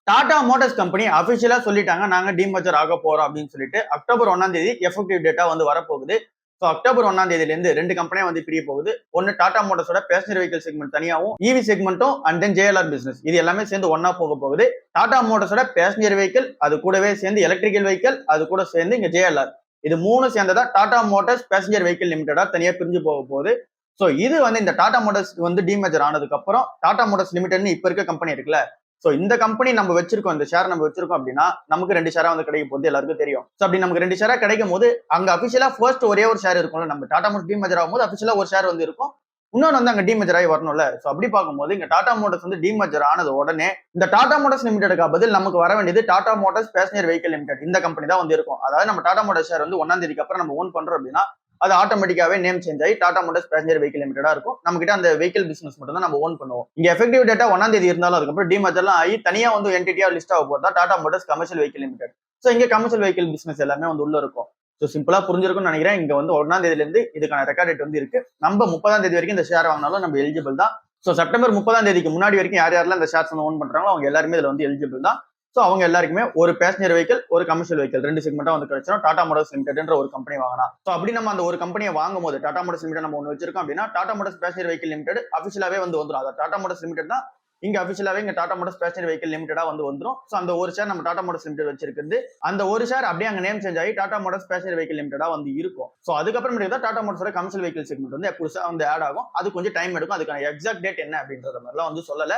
Tata Motors company அபிஷியலா சொல்லிட்டாங்க நாங்க டீமர்ஜர் ஆக போறோம் அப்படின்னு சொல்லிட்டு அக்டோபர் 1ஆம் தேதி எஃபெக்டிவ் டேட்டா வந்து வரப்போகுது. ஸோ அக்டோபர் 1ஆம் தேதியில இருந்து ரெண்டு கம்பெனியா வந்து பிரிய போகுது. ஒன்னு டாடா மோட்டார்ஸோட பேசஞ்சர் வெஹிக்கல் செக்மெண்ட் தனியாவும் இவி செக்மெண்ட்டும் அண்ட் தென் ஜேஎல்ஆர் பிசினஸ் இது எல்லாமே சேர்ந்து ஒன்னா போக போகுது. டாடா மோட்டார்ஸோட பேசஞ்சர் வெஹிக்கல் அது கூடவே சேர்ந்து எலக்ட்ரிக்கல் வெஹிக்கல் அது கூட சேர்ந்து இங்க ஜேஎல்ஆர் இது மூணு சேர்ந்ததா டாடா மோட்டார்ஸ் பேசஞ்சர் வெஹிக்கல் லிமிடெடா தனியா பிரிஞ்சு போக போகுது. ஸோ இது வந்து இந்த டாடா மோட்டார்ஸ் வந்து டீமேஜர் ஆனதுக்கு அப்புறம் டாடா மோட்டார்ஸ் லிமிடெட்னு இப்ப இருக்க கம்பெனி இருக்குல்ல, சோ இந்த கம்பெனி நம்ம வச்சிருக்கோம், இந்த ஷேர் நம்ம வச்சிருக்கோம் அப்படின்னா நமக்கு 2 ஷேரா வந்து கிடைக்க போகுது எல்லாருக்கும் தெரியும். சோ அப்படி நமக்கு 2 ஷேரா கிடைக்கும் போது அங்க அபிஷியலா ஃபர்ஸ்ட் ஒரே ஒரு ஷேர் இருக்கும்ல, நம்ம டாடா மோட்டார்ஸ் டீமேஜர் ஆகும்போது அபிஷியலா ஒரு ஷேர் வந்து இருக்கும், இன்னொன்று வந்து அங்க டீமேஜர் ஆகி வரணும்ல. சோ அப்படி பார்க்கும்போது இங்க டாடா மோட்டார்ஸ் வந்து டீமேஜர் ஆனது உடனே இந்த டாடா மோட்டார்ஸ் லிமிடெடுக்கு பதில் நமக்கு வர வேண்டியது Tata motors passenger vehicle limited இந்த கம்பெனி தான் வந்து இருக்கும். அதாவது நம்ம டாடா மோட்டார்ஸ் ஷேர் வந்து 1ஆம் தேதிக்கு அப்புறம் நம்ம ஓன் பண்றோம் அப்படின்னா அது ஆட்டோமேட்டிக்காவே நேம் சேஞ்ச் ஆகி டாடா மோட்டார்ஸ் பேசஞ்சர் வெஹிக்கல் லிமிடெடா இருக்கும். நம்ம கிட்ட அந்த வெஹிக்கல் பிசினஸ் மட்டும் தான் நம்ம ஓன் பண்ணுவோம். இங்க எஃபெக்டிவ் டேட்டா 1ஆம் தேதி இருந்தாலும் அதுக்கப்புறம் டீமர்ஜர்லாம் ஆகி தனியா வந்து என்டிட்டியா லிஸ்ட் ஆக போறதா Tata Motors commercial vehicle limited. So இங்க கமர்ஷியல் வெஹிக்கல் பிசினஸ் எல்லாமே வந்து உள்ள இருக்கும். ஸோ சிம்பிளா புரிஞ்சிருக்கும்னு நினைக்கிறேன். இங்க வந்து 1ஆம் தேதியில இருந்து இதுக்கான ரெக்கார்ட் டேட் வந்து இருக்கு. நம்ம 30ஆம் தேதி வரைக்கும் இந்த ஷேர் வாங்கினாலும் நம்ம எலிஜிபிள் தான். ஸோ செப்டம்பர் 30ஆம் தேதிக்கு முன்னாடி வரைக்கும் யார் யாரெல்லாம் இந்த ஷேர்ஸ் வந்து ஓன் பண்றாங்களோ அவங்க எல்லாருமே இதுல வந்து எலிஜிபிள் தான். ஸோ அவங்க எல்லாருக்குமே ஒரு பேசஞ்சர் வெஹிக்கல் ஒரு கமர்ஷியல் வெஹிக்கல் 2 செக்மெண்டா வந்து கிடைச்சிடும் டாடா மோட்டார்ஸ் லிமிடெட்ன்ற ஒரு கம்பெனி வாங்கினா. ஸோ அப்படி நம்ம அந்த ஒரு கம்பெனியை வாங்கும் போது டாடா மோட்டார்ஸ் லிமிடெட் நம்ம ஒன்று வச்சிருக்கோம் அப்படின்னா Tata motors passenger vehicle limited அபிஷியலாவே வந்து வந்துடும். அதாவது டாடா மோட்டார்ஸ் லிமிடெட் தான் இங்க அபிஷியலாவே இங்க டாடா மோட்டார்ஸ் பேசஞ்சர் வெஹிக்கல் லிமிடெடா வந்து வந்துடும். ஸோ அந்த ஒரு ஷேர் நம்ம டாடா மோட்டார்ஸ் லிமிடெட் வச்சிருக்கிறது அந்த ஒரு ஷேர் அப்படியே அங்க நேம் சேஞ்ச் ஆகி டாடா மோட்டார்ஸ் பேசஞ்சர் வெஹிக்கல் லிமிடெடா வந்து இருக்கும். ஸோ அதுக்கப்புறம் தான் டாடா மோட்டார்ஸோட கமர்ஷியல் வெஹிக்கல் செக்மெண்ட் வந்து புதுசா வந்து ஆட் ஆகும். அது கொஞ்சம் டைம் எடுக்கும். அதுக்கான எக்ஸாக்ட் டேட் என்ன அப்படின்றத மாதிரிலாம் வந்து சொல்லல.